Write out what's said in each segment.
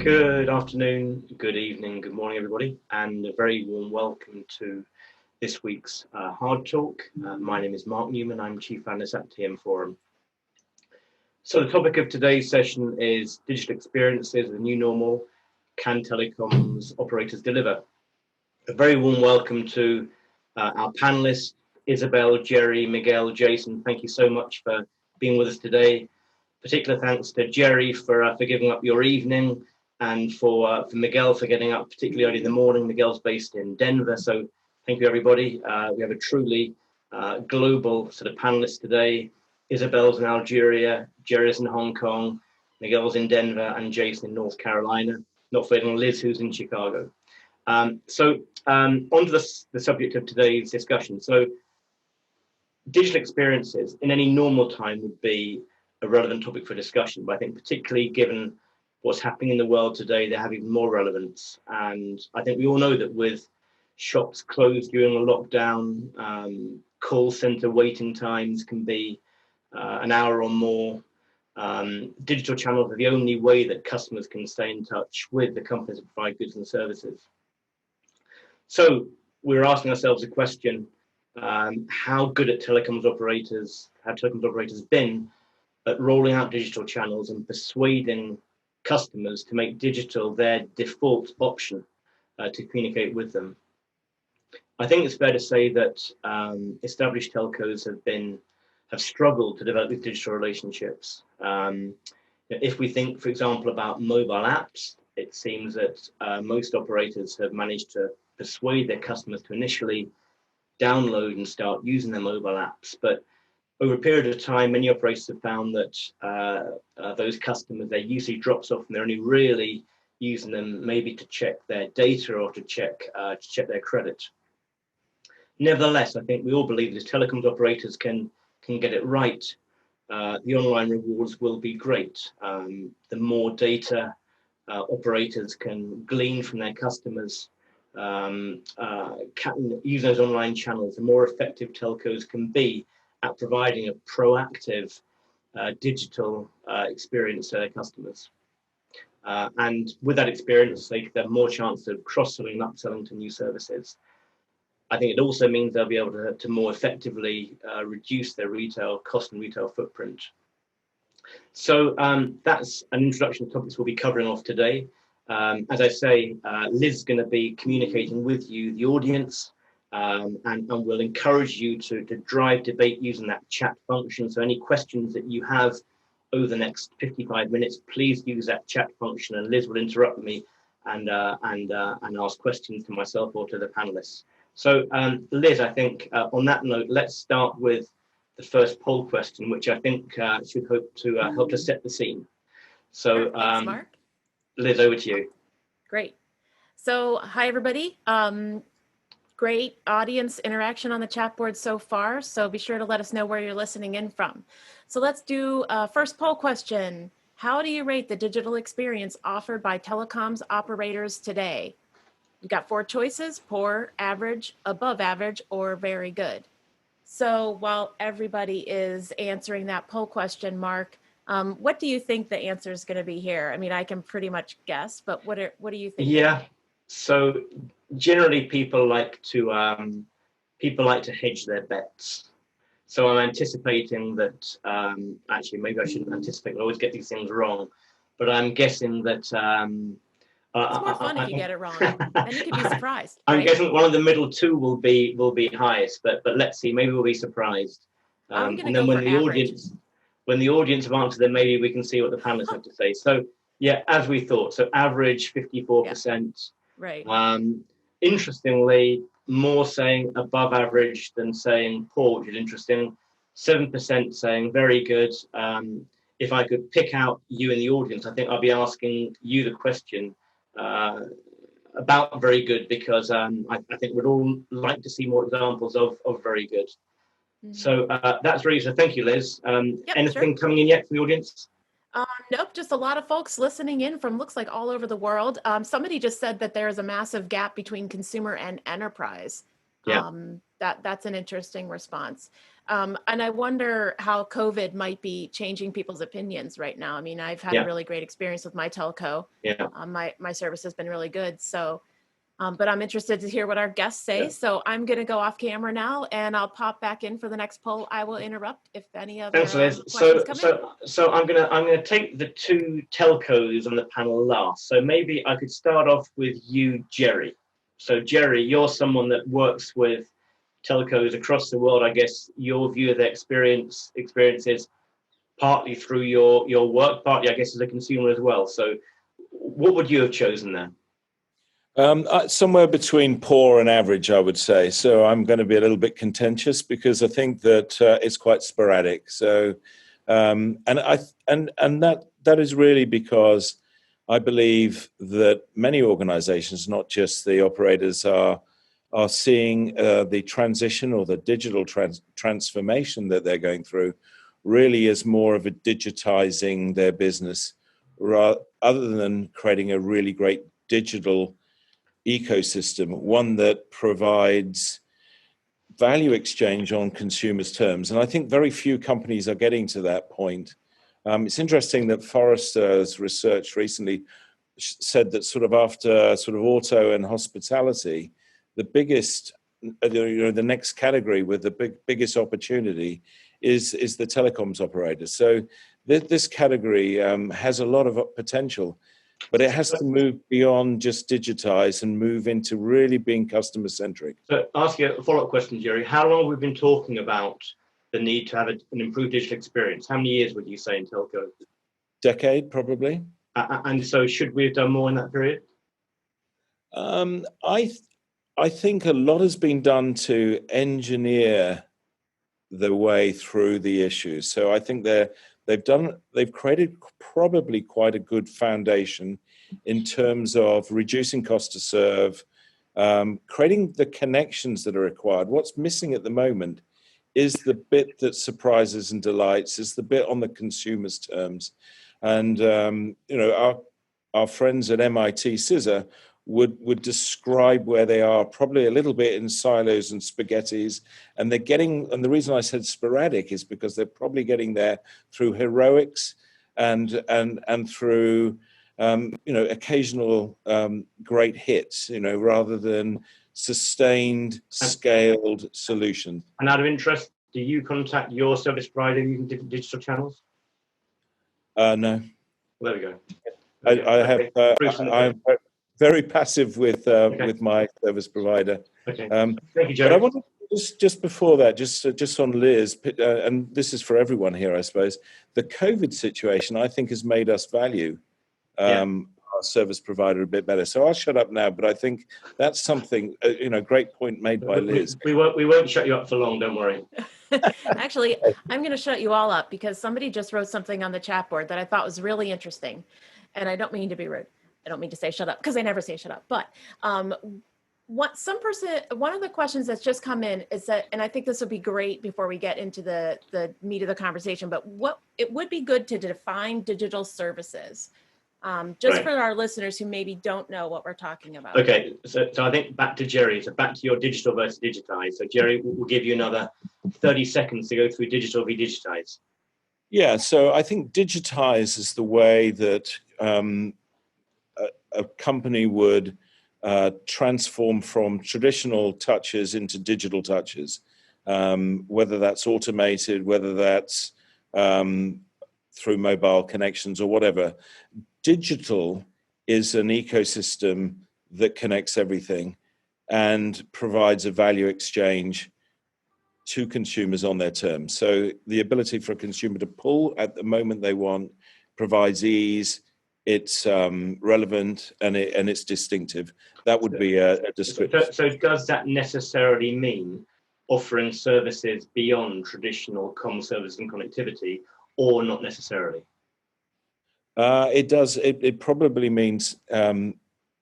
Good afternoon, good evening, good morning, everybody, and a very warm welcome to this week's Hard Talk. My name is Mark Newman. I'm Chief Analyst at TM Forum. So the topic of today's session is digital experiences, the new normal. Can telecoms operators deliver? A very warm welcome to our panelists, Isabelle, Jerry, Miguel, Jason. Thank you so much for being with us today. Particular thanks to Jerry for giving up your evening, and for Miguel for getting up particularly early in the morning. Miguel's based in Denver, so thank you, everybody. We have a truly global sort of panelists today. Isabelle's in Algeria, Jerry's in Hong Kong, Miguel's in Denver, and Jason in North Carolina. Not forgetting Liz, who's in Chicago. So on to the subject of today's discussion. So digital experiences in any normal time would be a relevant topic for discussion, but I think particularly given what's happening in the world today, they have even more relevance. And I think we all know that with shops closed during a lockdown, call center waiting times can be an hour or more. Digital channels are the only way that customers can stay in touch with the companies that provide goods and services. So we're asking ourselves a question: how good have telecoms operators been at rolling out digital channels and persuading customers to make digital their default option to communicate with them? I think it's fair to say that established telcos have struggled to develop these digital relationships. If we think, for example, about mobile apps, it seems that most operators have managed to persuade their customers to initially download and start using their mobile apps. But over a period of time, many operators have found that those customers, their usage drops off, and they're only really using them maybe to check their data or to check their credit. Nevertheless, I think we all believe that if telecoms operators can get it right, the online rewards will be great. The more data operators can glean from their customers, use those online channels, the more effective telcos can be at providing a proactive digital experience to their customers. And with that experience, they have more chance of cross-selling and upselling to new services. I think it also means they'll be able to more effectively reduce their retail cost and retail footprint. So that's an introduction to topics we'll be covering off today. As I say, Liz is going to be communicating with you, the audience, and we'll encourage you to drive debate using that chat function. So any questions that you have over the next 55 minutes, please use that chat function, and Liz will interrupt me and ask questions to myself or to the panelists. So Liz, I think on that note, let's start with the first poll question, which I think should hope to help to set the scene. So Thanks, Mark. Liz, over to you. Great. So hi, everybody. Great audience interaction on the chat board so far. So be sure to let us know where you're listening in from. So let's do first poll question. How do you rate the digital experience offered by telecoms operators today? We've got 4 choices: poor, average, above average, or very good. So while everybody is answering that poll question, Mark, what do you think the answer is going to be here? I mean, I can pretty much guess, but what do you think? Yeah. So generally, people like to hedge their bets. So I'm anticipating that. Actually, maybe I shouldn't anticipate. I always get these things wrong, but I'm guessing that. It's more fun if you get it wrong, then you could be surprised. I'm right? guessing one of the middle two will be highest, but let's see. Maybe we'll be surprised. I'm going to and then go for when the audience have answered, then maybe we can see what the panelists have to say. So yeah, as we thought. So average 54%. Right. Interestingly, more saying above average than saying poor, which is interesting. 7% saying very good. If I could pick out you in the audience, I think I'll be asking you the question about very good, because I think we'd all like to see more examples of very good. Mm-hmm. So that's really, so thank you, Liz. Anything coming in yet from the audience? Nope, just a lot of folks listening in from looks like all over the world. Somebody just said that there is a massive gap between consumer and enterprise. Yeah. That's an interesting response. And I wonder how COVID might be changing people's opinions right now. I mean, I've had a really great experience with my telco. Yeah. My service has been really good. So, but I'm interested to hear what our guests say. Yeah. So I'm going to go off camera now, and I'll pop back in for the next poll. I will interrupt if any other questions come in. So I'm gonna take the two telcos on the panel last. So maybe I could start off with you, Jerry. So Jerry, you're someone that works with telcos across the world. I guess your view of the experiences partly through your work, partly I guess as a consumer as well. So what would you have chosen there? Somewhere between poor and average, I would say. So I'm going to be a little bit contentious because I think that it's quite sporadic. So, and that is really because I believe that many organizations, not just the operators, are seeing the transition or the digital transformation that they're going through really as more of a digitizing their business other than creating a really great digital ecosystem, one that provides value exchange on consumers' terms. And I think very few companies are getting to that point. It's interesting that Forrester's research recently said that sort of after sort of auto and hospitality, the biggest, the next category with the biggest opportunity is the telecoms operator. So this category has a lot of potential. But it has to move beyond just digitize and move into really being customer centric. So ask you a follow-up question, Jerry. How long have we been talking about the need to have an improved digital experience? How many years would you say in telco? Decade, probably. And so should we have done more in that period? I think a lot has been done to engineer the way through the issues. So I think they've created probably quite a good foundation in terms of reducing cost to serve, creating the connections that are required. What's missing at the moment is the bit that surprises and delights, is the bit on the consumer's terms. And our friends at MIT CISA would describe where they are probably a little bit in silos and spaghettis, and the reason I said sporadic is because they're probably getting there through heroics and through occasional great hits, rather than sustained scaled solutions. And out of interest, do you contact your service provider using different digital channels? No. Well, there we go. I'm very passive with my service provider. Okay. Thank you, Jerry. But I wanted just before that, just on Liz, and this is for everyone here, I suppose. The COVID situation, I think, has made us value our service provider a bit better. So I'll shut up now, but I think that's something, great point made by Liz. We won't shut you up for long, don't worry. Actually, I'm going to shut you all up because somebody just wrote something on the chat board that I thought was really interesting. And I don't mean to be rude. I don't mean to say shut up because I never say shut up. But one of the questions that's just come in is that, and I think this would be great before we get into the meat of the conversation, but it would be good to define digital services. Just for our listeners who maybe don't know what we're talking about. Okay, so I think back to Jerry, so back to your digital versus digitize. So Jerry, we'll give you another 30 seconds to go through digital v digitize. Yeah, so I think digitize is the way that a company would transform from traditional touches into digital touches, whether that's automated, whether that's through mobile connections or whatever. Digital is an ecosystem that connects everything and provides a value exchange to consumers on their terms. So the ability for a consumer to pull at the moment they want provides ease, it's relevant, and it's distinctive. That would be a description. So does that necessarily mean offering services beyond traditional comm service and connectivity, or not necessarily? It does. It probably means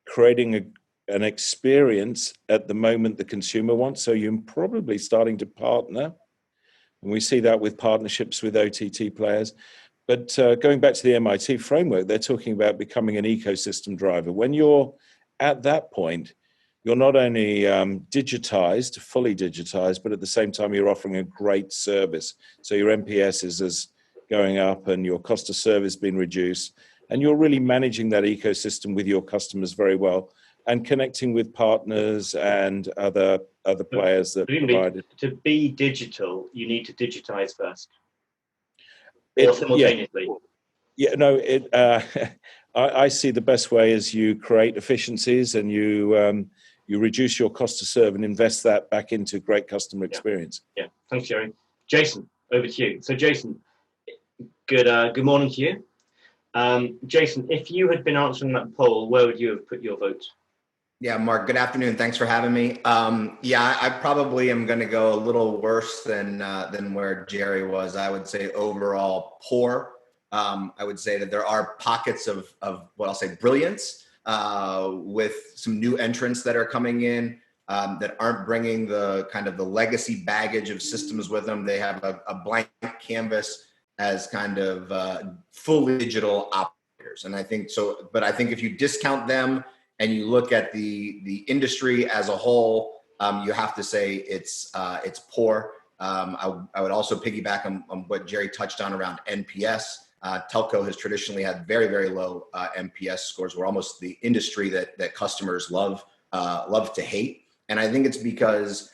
creating an experience at the moment the consumer wants. So you're probably starting to partner, and we see that with partnerships with OTT players. But going back to the MIT framework, they're talking about becoming an ecosystem driver. When you're at that point, you're not only digitized, fully digitized, but at the same time, you're offering a great service. So your NPS is going up and your cost of service being reduced. And you're really managing that ecosystem with your customers very well and connecting with partners and other players that provide it. To be digital, you need to digitize first. Or simultaneously. Yeah, no, I see the best way is you create efficiencies and you reduce your cost to serve and invest that back into great customer experience. Yeah, thanks, Jerry. Jason, over to you. So, Jason, good morning to you. Jason, if you had been answering that poll, where would you have put your vote? Yeah, Mark, good afternoon. Thanks for having me. I probably am going to go a little worse than where Jerry was. I would say overall poor. I would say that there are pockets of what I'll say brilliance with some new entrants that are coming in that aren't bringing the kind of the legacy baggage of systems with them. They have a blank canvas as kind of fully digital operators. And I think so, but I think if you discount them and you look at the industry as a whole, you have to say it's poor. I would also piggyback on what Jerry touched on around NPS. Telco has traditionally had very, very low NPS scores. We're almost the industry that customers love to hate. And I think it's because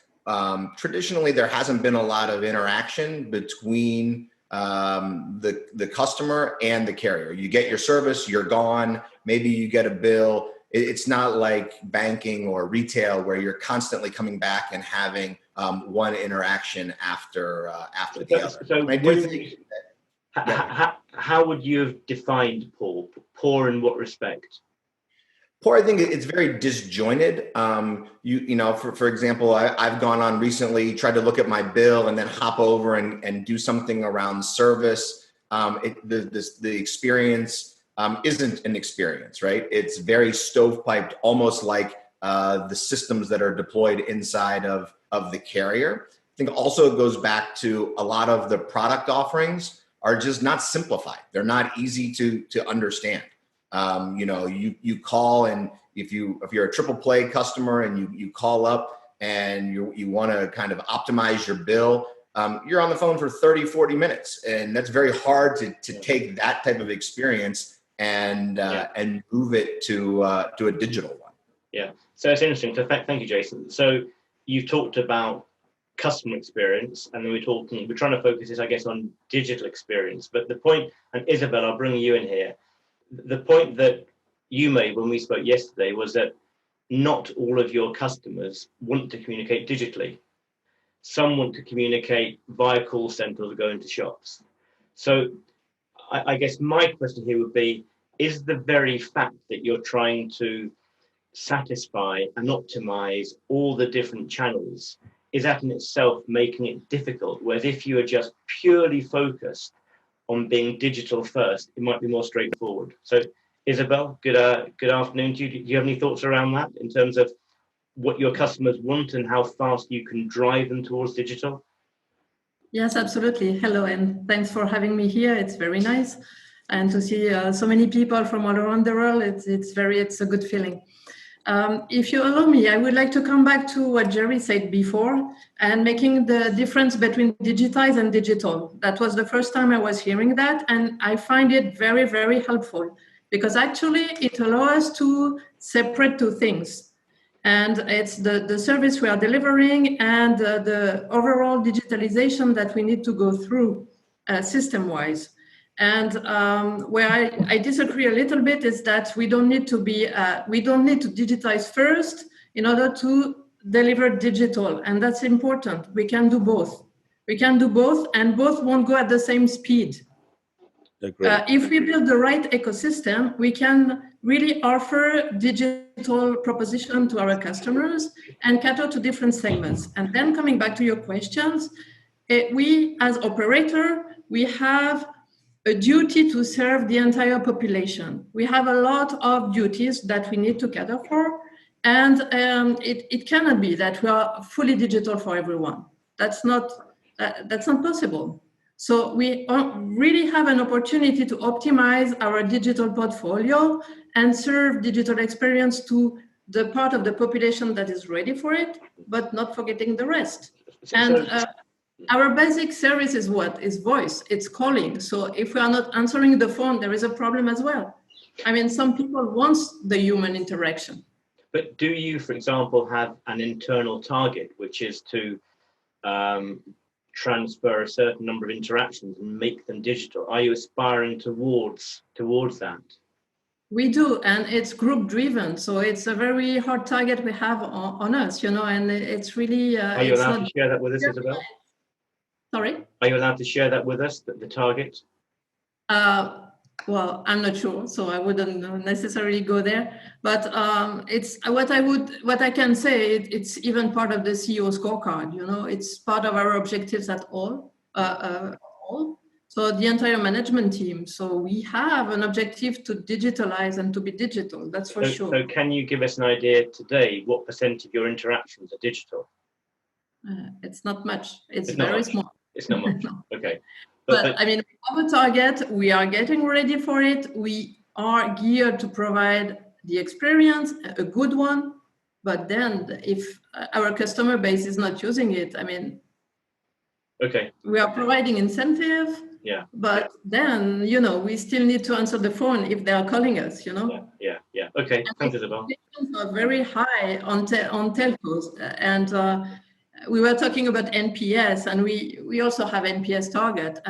traditionally there hasn't been a lot of interaction between the customer and the carrier. You get your service, you're gone. Maybe you get a bill. It's not like banking or retail where you're constantly coming back and having one interaction after the other. So I do think how would you have defined poor? Poor in what respect? Poor, I think it's very disjointed. You know, for example, I've gone on recently, tried to look at my bill and then hop over and do something around service. The experience isn't an experience, right? It's very stovepiped, almost like the systems that are deployed inside of the carrier. I think also it goes back to a lot of the product offerings are just not simplified. They're not easy to understand. You know, you call, and if you're a triple play customer and you call up and you want to kind of optimize your bill, you're on the phone for 30, 40 minutes. And that's very hard to take that type of experience and move it to a digital one. Yeah. So it's interesting. So thank you, Jason. So you've talked about customer experience, and then we're trying to focus this, I guess, on digital experience. But the point, and Isabelle, I'll bring you in here. The point that you made when we spoke yesterday was that not all of your customers want to communicate digitally. Some want to communicate via call centers or go into shops. So I guess my question here would be, is the very fact that you're trying to satisfy and optimize all the different channels, is that in itself making it difficult? Whereas if you are just purely focused on being digital first, it might be more straightforward. So Isabelle, good afternoon to you. Do you have any thoughts around that in terms of what your customers want and how fast you can drive them towards digital? Yes, absolutely. Hello, and thanks for having me here. It's very nice. And to see so many people from all around the world, it's a good feeling. If you allow me, I would like to come back to what Jerry said before and making the difference between digitize and digital. That was the first time I was hearing that, and I find it very, very helpful because actually it allows us to separate two things. And it's the service we are delivering and the overall digitalization that we need to go through system-wise. And where I disagree a little bit is that we don't need to digitize first in order to deliver digital, and that's important. We can do both. And both won't go at the same speed. If we build the right ecosystem, we can really offer digital proposition to our customers and cater to different segments. And then coming back to your questions, we as operator, we have a duty to serve the entire population. We have a lot of duties that we need to cater for, and it cannot be that we are fully digital for everyone. That's not possible. So we really have an opportunity to optimize our digital portfolio and serve digital experience to the part of the population that is ready for it, but not forgetting the rest. Our basic service is what? Is voice, it's calling. So if we are not answering the phone, there is a problem as well. I mean, some people want the human interaction. But do you, for example, have an internal target, which is to transfer a certain number of interactions and make them digital? Are you aspiring towards that? We do, and it's group driven, so it's a very hard target we have on us, you know, and it's really. Are you allowed to share that with us, Isabelle? Sorry? Are you allowed to share that with us, the target? Well, I'm not sure, so I wouldn't necessarily go there. But it's what I can say. It's even part of the CEO scorecard. You know, it's part of our objectives at all. So the entire management team. So we have an objective to digitalize and to be digital. That's for sure. So can you give us an idea today what percent of your interactions are digital? It's not much. It's very small. It's not much. Okay. But I mean, we have a target. We are getting ready for it. We are geared to provide the experience, a good one. But then if our customer base is not using it, I mean, okay, we are providing incentive. Yeah. But then, you know, we still need to answer the phone if they are calling us, you know? Yeah. Okay, thanks, Isabelle. Are very high on telcos. And we were talking about NPS, and we also have NPS target.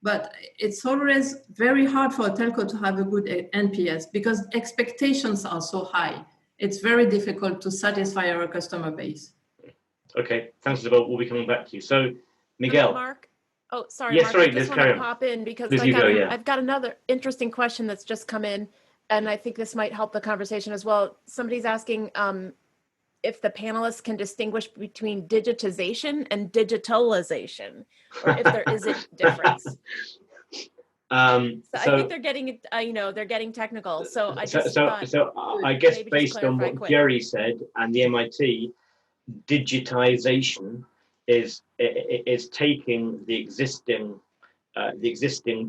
But it's always very hard for a telco to have a good NPS because expectations are so high. It's very difficult to satisfy our customer base. Okay, thanks, Isabelle. We'll be coming back to you. So, Miguel. Mark? Oh, sorry, yes, Mark. sorry, I just want to pop in because I've got another interesting question that's just come in, and I think this might help the conversation as well. Somebody's asking if the panelists can distinguish between digitization and digitalization, or if there is a difference. So I think they're getting, they're getting technical. So I just I guess based on what Jerry said and the MIT, digitization is taking the existing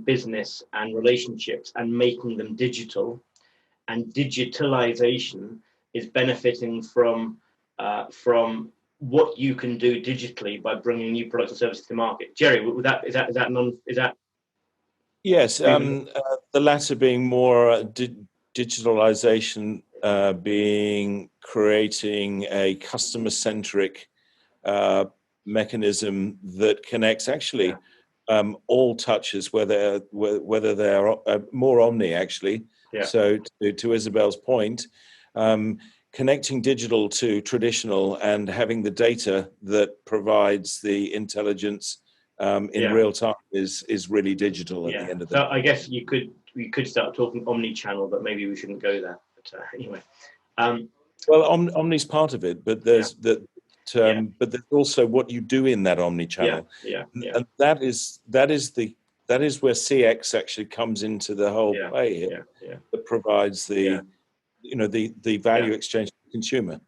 business and relationships and making them digital, and digitalization is benefiting from what you can do digitally by bringing new products and services to market. Jerry, is that? Yes, the latter being more digitalization, being creating a customer-centric mechanism that connects actually all touches, whether they are more omni actually. Yeah. So to Isabelle's point, connecting digital to traditional and having the data that provides the intelligence in real time is really digital at the end of the day. So I guess we could start talking omni-channel, but maybe we shouldn't go there. But anyway. Well, omni's part of it, but there's but there's also what you do in that omni-channel. And that is where CX actually comes into the whole play here. That provides the the value exchange to the consumer.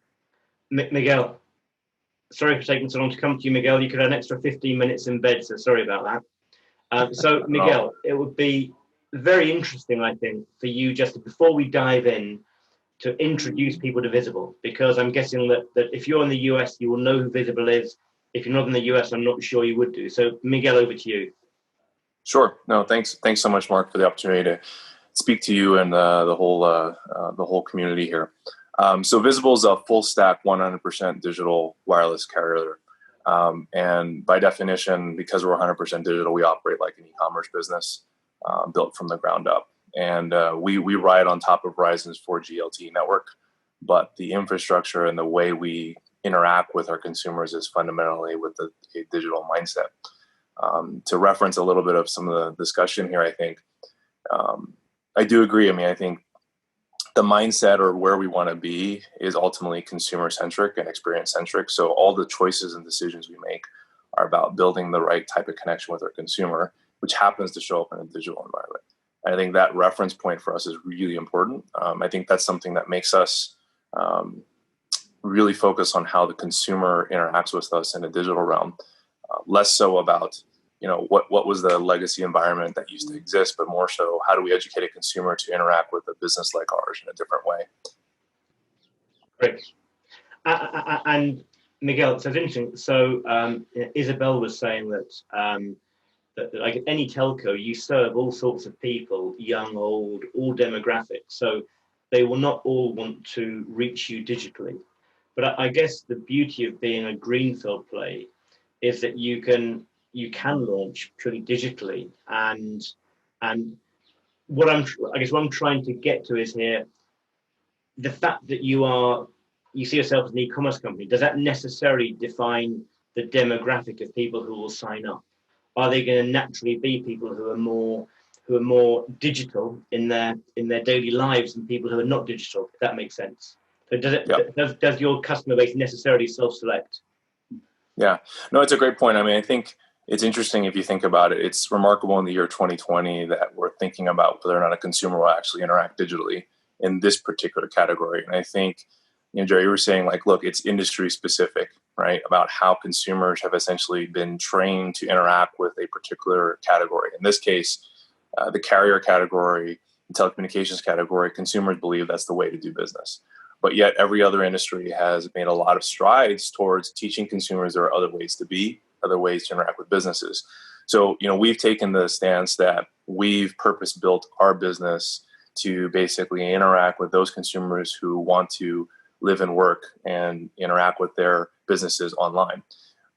Miguel, sorry for taking so long to come to you, Miguel. You could have an extra 15 minutes in bed, so sorry about that. So Miguel, it would be very interesting, I think, for you just before we dive in, to introduce people to Visible, because I'm guessing that if you're in the US, you will know who Visible is. If you're not in the US, I'm not sure you would do. So Miguel, over to you. Sure. No, thanks so much, Mark, for the opportunity to speak to you and the whole community here. So Visible is a full stack, 100% digital wireless carrier. And by definition, because we're 100% digital, we operate like an e-commerce business built from the ground up. And we ride on top of Verizon's 4G LTE network, but the infrastructure and the way we interact with our consumers is fundamentally with a digital mindset. To reference a little bit of some of the discussion here, I think I do agree. I mean, I think the mindset or where we want to be is ultimately consumer-centric and experience-centric. So all the choices and decisions we make are about building the right type of connection with our consumer, which happens to show up in a digital environment. I think that reference point for us is really important. I think that's something that makes us really focus on how the consumer interacts with us in a digital realm, less so about what was the legacy environment that used to exist, but more so how do we educate a consumer to interact with a business like ours in a different way. Great. And Miguel, so it's interesting. So Isabelle was saying that like any telco, you serve all sorts of people, young, old, all demographics. So they will not all want to reach you digitally. But I guess the beauty of being a greenfield play is that you can launch purely digitally. And what I'm trying to get to is here, the fact that you see yourself as an e-commerce company, does that necessarily define the demographic of people who will sign up? Are they going to naturally be people who are more digital in their daily lives than people who are not digital? If that makes sense. So does your customer base necessarily self-select? Yeah, no, it's a great point. I mean, I think it's interesting if you think about it. It's remarkable in the year 2020 that we're thinking about whether or not a consumer will actually interact digitally in this particular category. And I think, Jerry, you were saying like, look, it's industry specific, right? About how consumers have essentially been trained to interact with a particular category. In this case, the carrier category, the telecommunications category, consumers believe that's the way to do business. But yet every other industry has made a lot of strides towards teaching consumers there are other ways to be, other ways to interact with businesses. So, we've taken the stance that we've purpose-built our business to basically interact with those consumers who want to live and work and interact with their businesses online.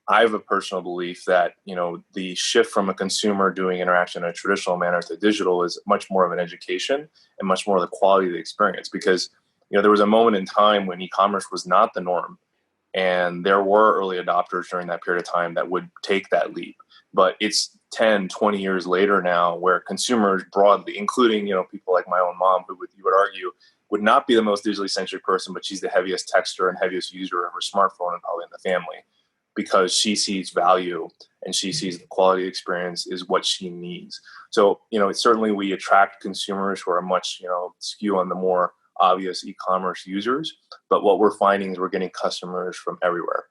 I have a personal belief that, the shift from a consumer doing interaction in a traditional manner to digital is much more of an education and much more of the quality of the experience, because there was a moment in time when e-commerce was not the norm, and there were early adopters during that period of time that would take that leap. But it's 10, 20 years later now where consumers broadly, including, people like my own mom, who you would argue would not be the most digitally centric person, but she's the heaviest texter and heaviest user of her smartphone and probably in the family, because she sees value and she sees the quality experience is what she needs. So, certainly we attract consumers who are much, skew on the more obvious e-commerce users, but what we're finding is we're getting customers from everywhere.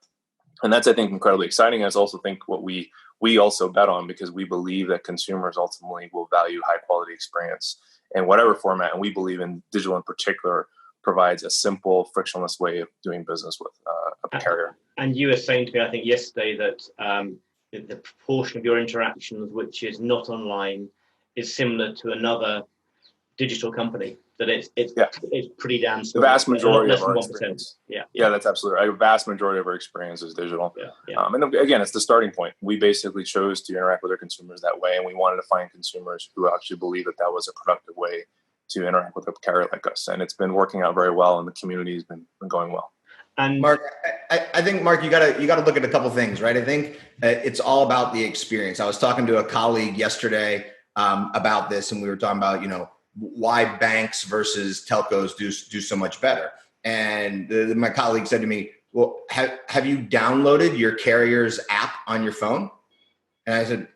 And that's, I think, incredibly exciting. I also think what we also bet on, because we believe that consumers ultimately will value high quality experience in whatever format. And we believe in digital in particular provides a simple, frictionless way of doing business with a carrier. And you were saying to me, I think yesterday, that the proportion of your interactions which is not online is similar to another digital company. That it's pretty damn small. The vast majority less of our than 1%. experience. Yeah, that's absolutely right. A vast majority of our experience is digital. Yeah. And again, it's the starting point. We basically chose to interact with our consumers that way, and we wanted to find consumers who actually believe that was a productive way to interact with a carrier like us. And it's been working out very well, and the community has been going well. And Mark, I think, Mark, you gotta look at a couple things, right? I think it's all about the experience. I was talking to a colleague yesterday about this, and we were talking about, why banks versus telcos do so much better. And my colleague said to me, well, have you downloaded your carrier's app on your phone? And I said,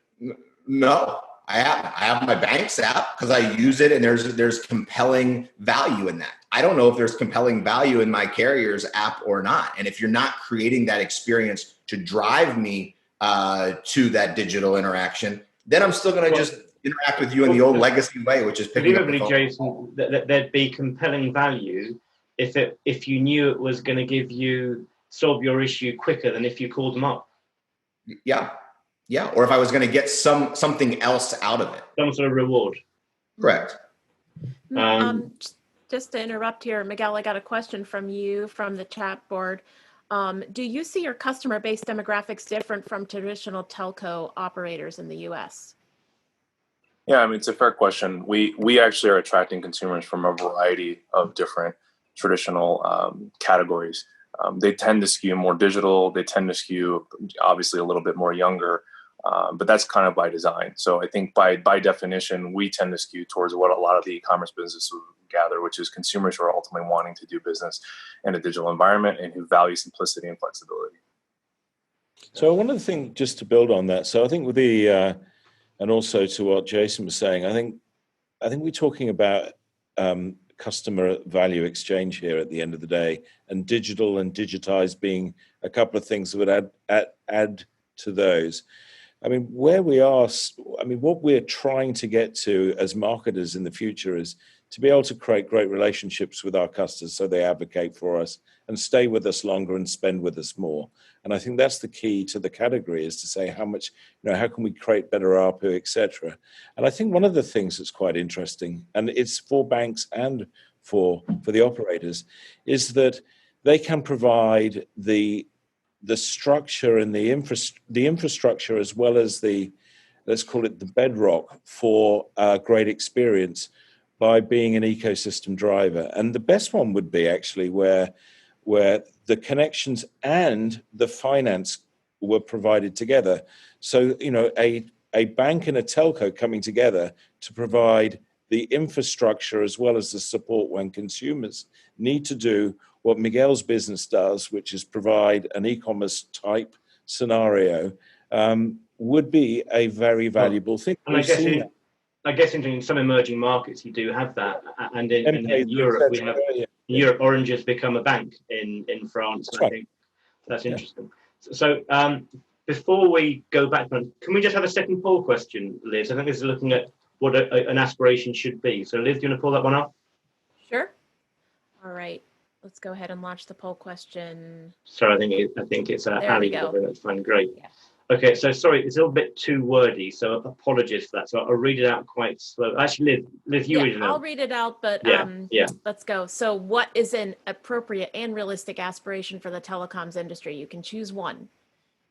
no, I haven't. I have my bank's app because I use it, and there's compelling value in that. I don't know if there's compelling value in my carrier's app or not. And if you're not creating that experience to drive me to that digital interaction, then I'm still going to just interact with you in the old legacy way, which is picking up the phone. Jason, there'd be compelling value if you knew it was going to solve your issue quicker than if you called them up. Yeah. Or if I was going to get something else out of it, some sort of reward. Correct. Just to interrupt here, Miguel, I got a question from you from the chat board. Do you see your customer base demographics different from traditional telco operators in the U.S.? Yeah, it's a fair question. We actually are attracting consumers from a variety of different traditional categories. They tend to skew more digital. They tend to skew, obviously, a little bit more younger, but that's kind of by design. So I think by definition, we tend to skew towards what a lot of the e-commerce businesses gather, which is consumers who are ultimately wanting to do business in a digital environment and who value simplicity and flexibility. So one of the things, just to build on that, so I think with the and also to what Jason was saying, I think we're talking about customer value exchange here at the end of the day, and digital and digitized being a couple of things that would add to those. I mean, where we are, I mean, what we're trying to get to as marketers in the future is to be able to create great relationships with our customers so they advocate for us and stay with us longer and spend with us more. And I think that's the key to the category, is to say how much, how can we create better ARPU, et cetera. And I think one of the things that's quite interesting, and it's for banks and for the operators, is that they can provide the structure and the infrastructure, as well as the, let's call it the bedrock for a great experience, by being an ecosystem driver. And the best one would be actually where the connections and the finance were provided together. So, a bank and a telco coming together to provide the infrastructure as well as the support when consumers need to do what Miguel's business does, which is provide an e-commerce type scenario, would be a very valuable thing. And I guess in some emerging markets you do have that, and in Europe we have Europe. Orange has become a bank in France. That's right. I think that's interesting. So before we go back, can we just have a second poll question, Liz? I think this is looking at what an aspiration should be. So Liz, do you want to pull that one up? Sure. All right. Let's go ahead and launch the poll question. Sorry, I think it's Ali. That's fine. Great. Yeah. Okay, so sorry, it's a little bit too wordy, so apologies for that. So I'll read it out quite slow. Actually, Liz, you read it out. I'll read it out, but let's go. So what is an appropriate and realistic aspiration for the telecoms industry? You can choose one.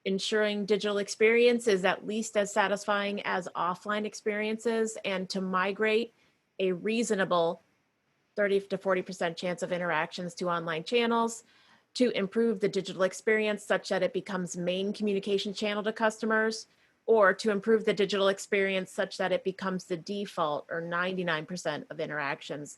Ensuring digital experience is at least as satisfying as offline experiences, and to migrate a reasonable 30 to 40% chance of interactions to online channels, to improve the digital experience such that it becomes main communication channel to customers, or to improve the digital experience such that it becomes the default or 99% of interactions,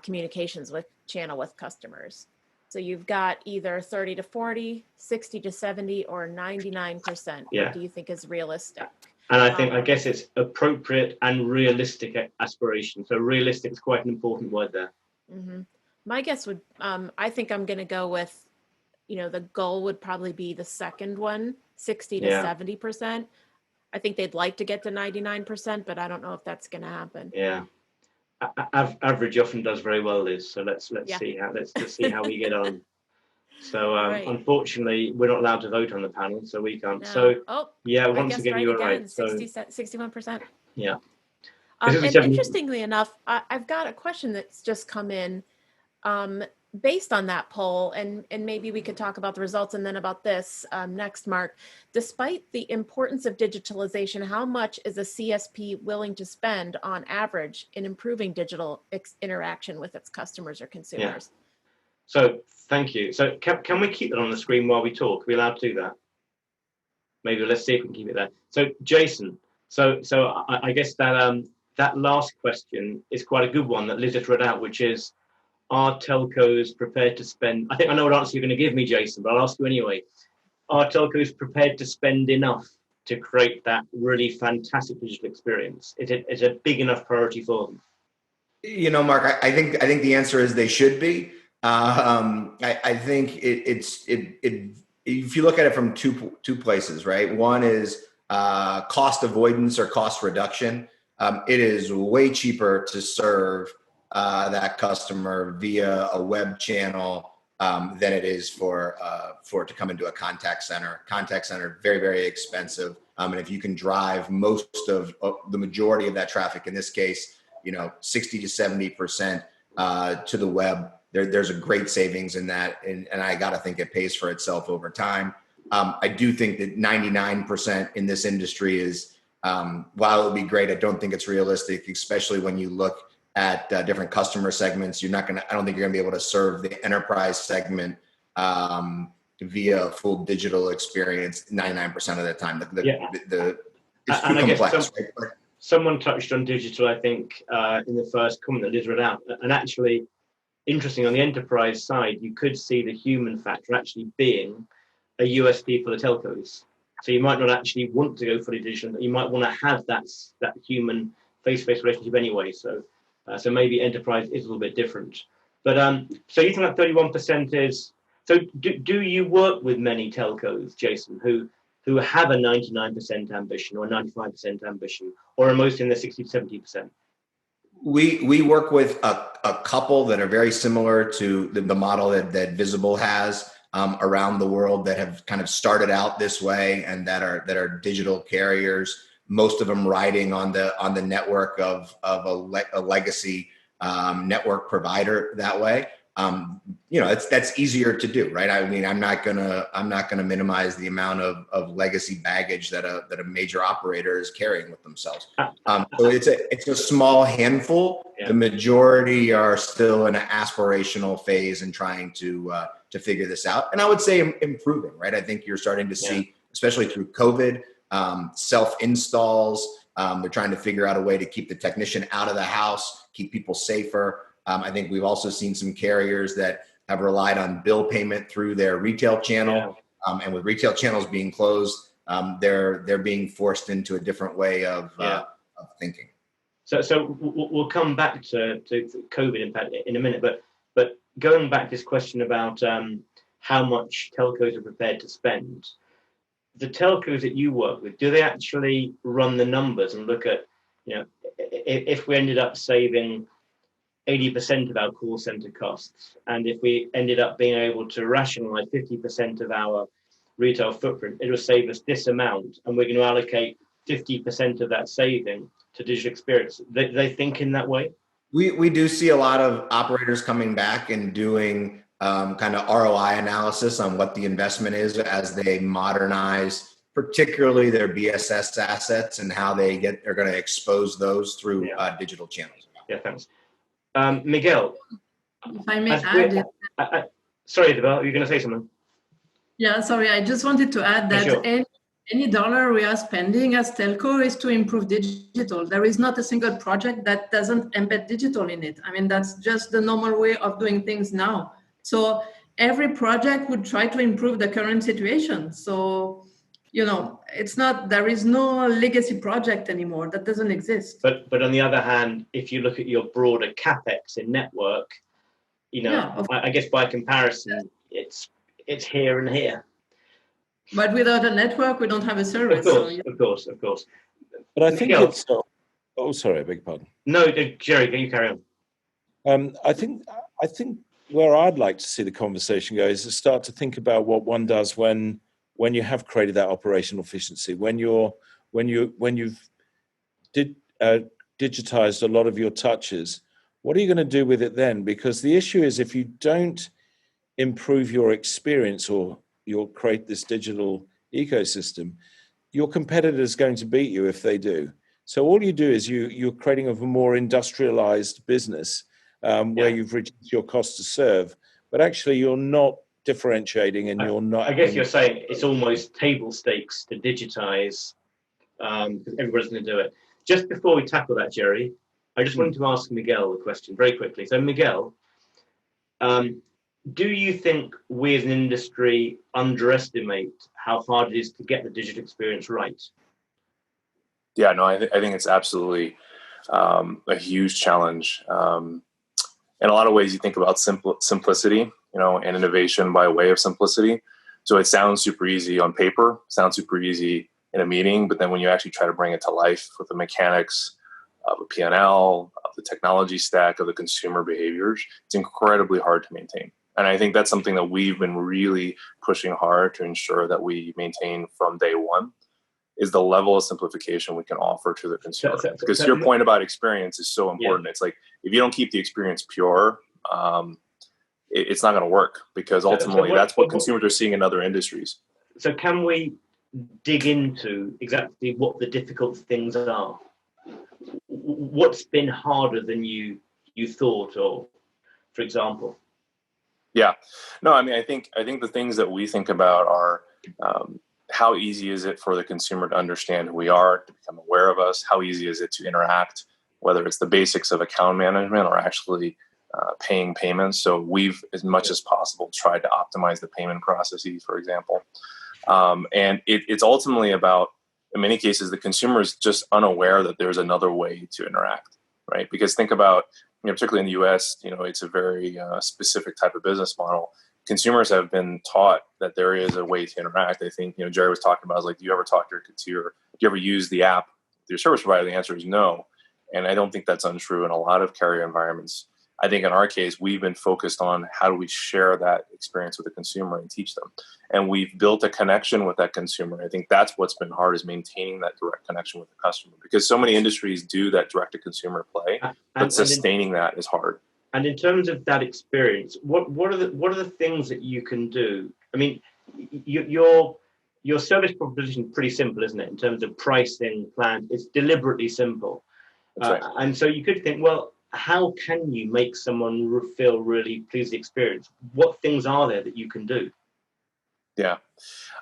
communications with channel with customers. So you've got either 30 to 40, 60 to 70, or 99%. Yeah. What do you think is realistic? And I guess it's appropriate and realistic aspiration. So realistic is quite an important word there. Mm-hmm. My guess would, I think I'm going to go with, the goal would probably be the second one, 60 to 70%. I think they'd like to get to 99%, but I don't know if that's going to happen. Yeah. Average often does very well, Liz. So let's see how we get on. So right. Unfortunately, we're not allowed to vote on the panel, so we can't. No. So once again, you were right. 61%. Yeah. And interestingly enough, I've got a question that's just come in based on that poll, and maybe we could talk about the results and then about this next, Mark. Despite the importance of digitalization, how much is a CSP willing to spend on average in improving digital interaction with its customers or consumers? Yeah. So thank you. So can we keep that on the screen while we talk? Are we allowed to do that? Maybe let's see if we can keep it there. So Jason, so I guess that that last question is quite a good one that Liz has read out, which is, are telcos prepared to spend? I think I know what answer you're going to give me, Jason, but I'll ask you anyway. Are telcos prepared to spend enough to create that really fantastic digital experience? Is it a big enough priority for them? Mark, I think the answer is they should be. I think it's if you look at it from two places, right? One is cost avoidance or cost reduction. It is way cheaper to serve that customer via a web channel than it is for it to come into a contact center. Contact center, very, very expensive. And if you can drive most of the majority of that traffic, in this case, 60 to 70% to the web, there's a great savings in that. And I got to think it pays for itself over time. I do think that 99% in this industry is, while it would be great, I don't think it's realistic, especially when you look at different customer segments. I don't think you're gonna be able to serve the enterprise segment via a full digital experience 99% of the time. It's too complex. Right? Someone touched on digital, I think, in the first comment that Liz read out. And actually, interesting, on the enterprise side, you could see the human factor actually being a USP for the telcos. So you might not actually want to go fully digital, but you might want to have that human face-to-face relationship anyway. So maybe enterprise is a little bit different. But so you think that 31% is, so do you work with many telcos, Jason, who who have a 99% ambition or a 95% ambition, or are most in the 60 to 70%? We work with a couple that are very similar to the model that Visible has around the world, that have kind of started out this way, and that are digital carriers. Most of them riding on the network of a legacy network provider that way. That's easier to do, right? I mean, I'm not gonna minimize the amount of legacy baggage that a major operator is carrying with themselves. So it's a small handful. Yeah. The majority are still in an aspirational phase and trying to figure this out. And I would say improving, right? I think you're starting to see, especially through COVID, self installs. They're trying to figure out a way to keep the technician out of the house, keep people safer. I think we've also seen some carriers that have relied on bill payment through their retail channel. And with retail channels being closed, they're being forced into a different way of thinking. So we'll come back to COVID impact in a minute, but going back to this question about how much telcos are prepared to spend, the telcos that you work with, do they actually run the numbers and look at, if we ended up saving 80% of our call center costs, and if we ended up being able to rationalize 50% of our retail footprint, it will save us this amount, and we're going to allocate 50% of that saving to digital experience. They think in that way? We do see a lot of operators coming back and doing kind of ROI analysis on what the investment is as they modernize, particularly their BSS assets, and how they're going to expose those through digital channels. Yeah, thanks. Miguel, if I may add, sorry, Isabelle, are you going to say something? Yeah, sorry, I just wanted to add that sure. Any dollar we are spending as telco is to improve digital. There is not a single project that doesn't embed digital in it. I mean, that's just the normal way of doing things now. So every project would try to improve the current situation. So, it's not, there is no legacy project anymore. That doesn't exist. But on the other hand, if you look at your broader CapEx in network, I guess by comparison, it's here and here. But without a network, we don't have a service. Of course. But I think it's. Oh, sorry, I beg your pardon. No, Jerry, can you carry on? I think where I'd like to see the conversation go is to start to think about what one does when you have created that operational efficiency, when you've digitized a lot of your touches. What are you going to do with it then? Because the issue is, if you don't improve your experience, or you'll create this digital ecosystem, your competitor is going to beat you if they do. So all you do is you're creating a more industrialized business where you've reduced your cost to serve, but actually you're not differentiating, and you're not. I guess you're saying it's almost table stakes to digitize, because everybody's going to do it. Just before we tackle that, Jerry, I just wanted to ask Miguel a question very quickly. So Miguel, do you think we as an industry underestimate how hard it is to get the digital experience right? Yeah, no, I think it's absolutely a huge challenge. In a lot of ways, you think about simplicity, and innovation by way of simplicity. So it sounds super easy on paper, sounds super easy in a meeting, but then when you actually try to bring it to life with the mechanics of a P&L, of the technology stack, of the consumer behaviors, it's incredibly hard to maintain. And I think that's something that we've been really pushing hard to ensure that we maintain from day one, is the level of simplification we can offer to the consumer. Because your point about experience is so important. It's like, if you don't keep the experience pure, it's not going to work, because ultimately that's what consumers are seeing in other industries. So can we dig into exactly what the difficult things are? What's been harder than you thought, or, for example? Yeah, no, I mean, I think the things that we think about are how easy is it for the consumer to understand who we are, to become aware of us? How easy is it to interact, whether it's the basics of account management or actually paying payments? So we've, as much as possible, tried to optimize the payment processes, for example. And it's ultimately about, in many cases, the consumer is just unaware that there's another way to interact, right? Because think about, particularly in the US, it's a very specific type of business model. consumers have been taught that there is a way to interact. I think, Jerry was talking about, I was like, do you ever talk to do you ever use the app with your service provider? The answer is no. And I don't think that's untrue in a lot of carrier environments. I think in our case, we've been focused on how do we share that experience with the consumer and teach them. And we've built a connection with that consumer. I think that's what's been hard, is maintaining that direct connection with the customer, because so many industries do that direct to consumer play, but sustaining that is hard. And in terms of that experience, what are the things that you can do? I mean, your service proposition is pretty simple, isn't it? In terms of pricing plan, it's deliberately simple. That's right. And so you could think, well, how can you make someone feel really pleased with the experience? What things are there that you can do? Yeah,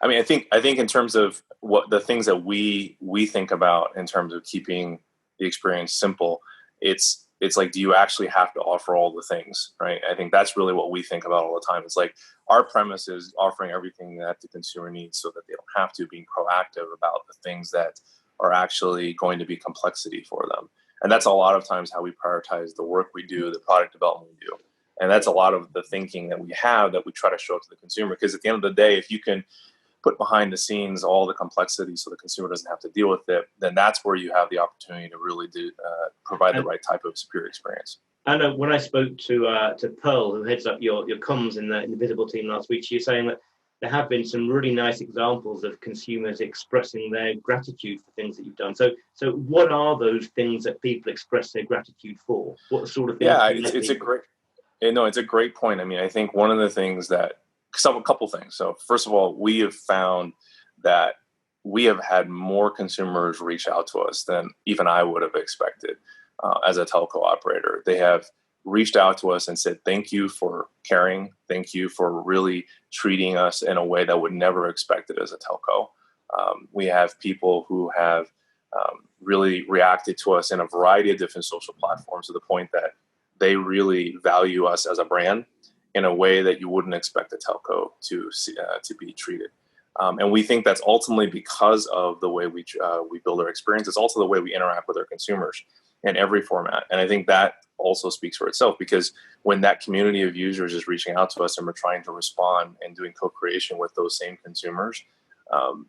I mean, I think in terms of what the things that we think about in terms of keeping the experience simple, it's like, do you actually have to offer all the things, right? I think that's really what we think about all the time. It's like, our premise is offering everything that the consumer needs so that they don't have to, being proactive about the things that are actually going to be complexity for them. And that's a lot of times how we prioritize the work we do, the product development we do. And that's a lot of the thinking that we have that we try to show to the consumer. Because at the end of the day, if you can put behind the scenes all the complexity so the consumer doesn't have to deal with it, then that's where you have the opportunity to really provide the right type of superior experience. I know when I spoke to Pearl, who heads up your comms in the Visible team last week, she was saying that there have been some really nice examples of consumers expressing their gratitude for things that you've done. So what are those things that people express their gratitude for? What sort of things? Yeah, it's a great point. I mean, I think one of the things a couple things. So first of all, we have found that we have had more consumers reach out to us than even I would have expected as a telco operator. They have reached out to us and said, thank you for caring. Thank you for really treating us in a way that would never expect it as a telco. We have people who have really reacted to us in a variety of different social platforms, to the point that they really value us as a brand in a way that you wouldn't expect a telco to be treated. And we think that's ultimately because of the way we build our experience. It's also the way we interact with our consumers in every format. And I think that also speaks for itself, because when that community of users is reaching out to us and we're trying to respond and doing co-creation with those same consumers,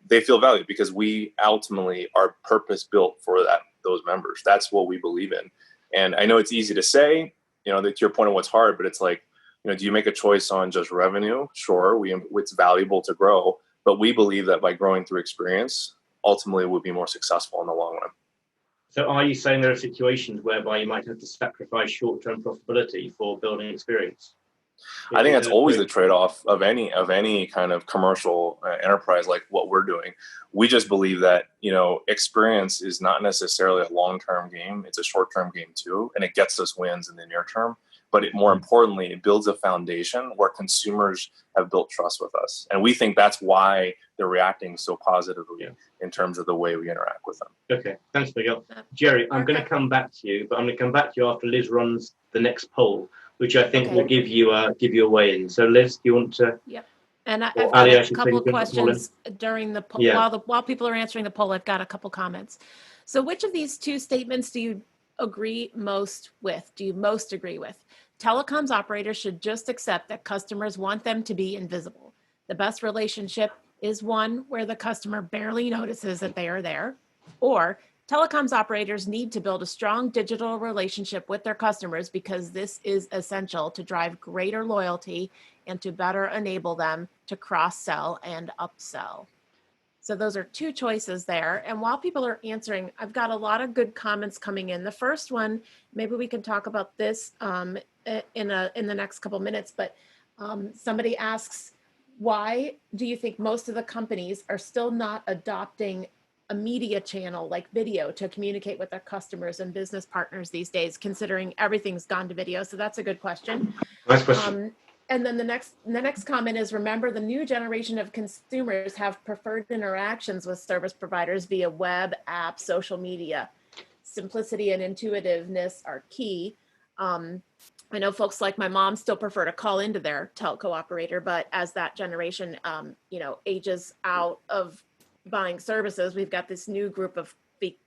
they feel valued, because we ultimately are purpose built for those members. That's what we believe in. And I know it's easy to say, to your point of what's hard, but it's like, do you make a choice on just revenue? Sure, it's valuable to grow, but we believe that by growing through experience, ultimately we'll be more successful in the long run. So are you saying there are situations whereby you might have to sacrifice short-term profitability for building experience? I think that's always the trade-off of any kind of commercial enterprise like what we're doing. We just believe that, experience is not necessarily a long-term game. It's a short-term game too, and it gets us wins in the near term. But more importantly, it builds a foundation where consumers have built trust with us. And we think that's why they're reacting so positively in terms of the way we interact with them. Okay, thanks, Miguel. Jerry, I'm going to come back to you, but I'm going to come back to you after Liz runs the next poll, which I think will give you a way in. So Liz, do you want to? Yep. And I've got a couple of questions during the poll. While people are answering the poll, I've got a couple comments. So which of these two statements do you agree most with? Do you most agree with? Telecoms operators should just accept that customers want them to be invisible. The best relationship is one where the customer barely notices that they are there. Or telecoms operators need to build a strong digital relationship with their customers because this is essential to drive greater loyalty and to better enable them to cross-sell and upsell. So those are two choices there. And while people are answering, I've got a lot of good comments coming in. The first one, maybe we can talk about this in the next couple minutes, but somebody asks, why do you think most of the companies are still not adopting a media channel like video to communicate with their customers and business partners these days, considering everything's gone to video? So that's a good question. Nice question. And then the next comment is, remember, the new generation of consumers have preferred interactions with service providers via web, app, social media. Simplicity and intuitiveness are key. I know folks like my mom still prefer to call into their telco operator, but as that generation, ages out of buying services, we've got this new group of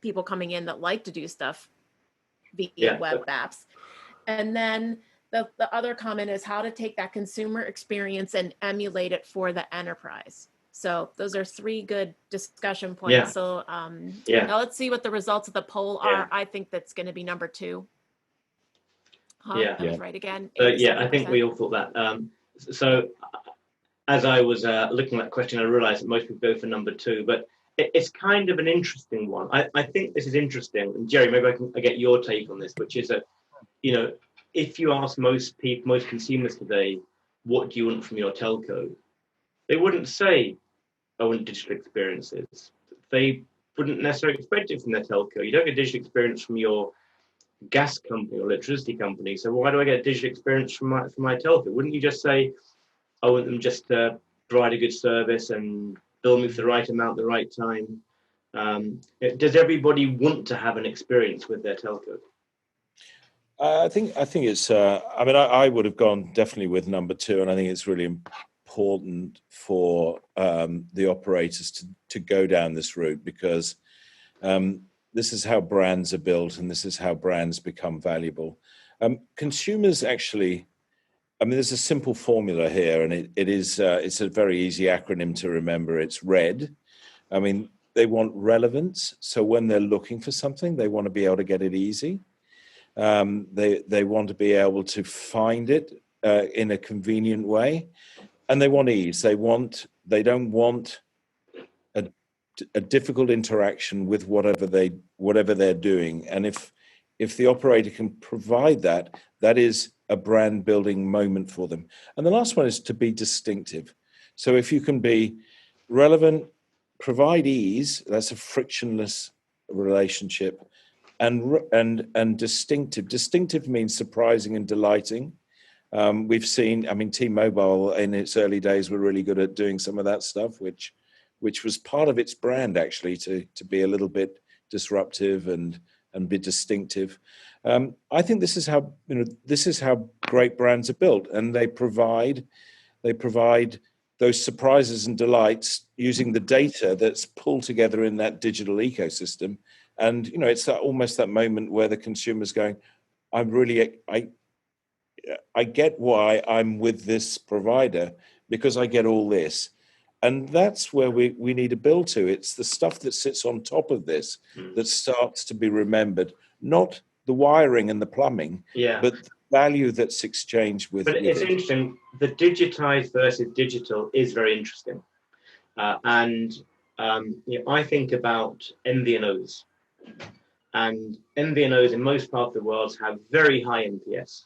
people coming in that like to do stuff via web apps. And then the other comment is how to take that consumer experience and emulate it for the enterprise. So those are 3 good discussion points. Yeah. So Yeah. now let's see what the results of the poll are. I think that's going to be number 2. Yeah. I was right again. Yeah, I think we all thought that. So as I was looking at that question, I realized that most people go for number 2, but it's kind of an interesting one. I think this is interesting. And Jerry, maybe I get your take on this, which is that, you know, if you ask most people, most consumers today, what do you want from your telco? They wouldn't say, I want digital experiences. They wouldn't necessarily expect it from their telco. You don't get digital experience from your gas company or electricity company. So why do I get a digital experience from my telco? Wouldn't you just say, I want them just to provide a good service and bill me for the right amount, the right time? Does everybody want to have an experience with their telco? I think it's. I mean, I would have gone definitely with number 2, and I think it's really important for the operators to go down this route, because this is how brands are built, and this is how brands become valuable. Consumers actually. I mean, there's a simple formula here, and it's a very easy acronym to remember. It's RED. I mean, they want relevance. So when they're looking for something, they want to be able to get it easy. They want to be able to find it in a convenient way, and they want ease. They don't want a difficult interaction with whatever they're doing. And if the operator can provide that, that is a brand building moment for them. And the last one is to be distinctive. So if you can be relevant, provide ease, that's a frictionless relationship, and distinctive. Distinctive means surprising and delighting. We've seen, I mean, T-Mobile in its early days were really good at doing some of that stuff, which was part of its brand, actually, to be a little bit disruptive and be distinctive. I think this is how great brands are built, and they provide those surprises and delights using the data that's pulled together in that digital ecosystem. And it's almost that moment where the consumer's going, I get why I'm with this provider, because I get all this. And that's where we need to build to. It's the stuff that sits on top of this that starts to be remembered, not the wiring and the plumbing, but the value that's exchanged with. But it's interesting. The digitized versus digital is very interesting. I think about MVNOs. And MVNOs in most parts of the world have very high NPS.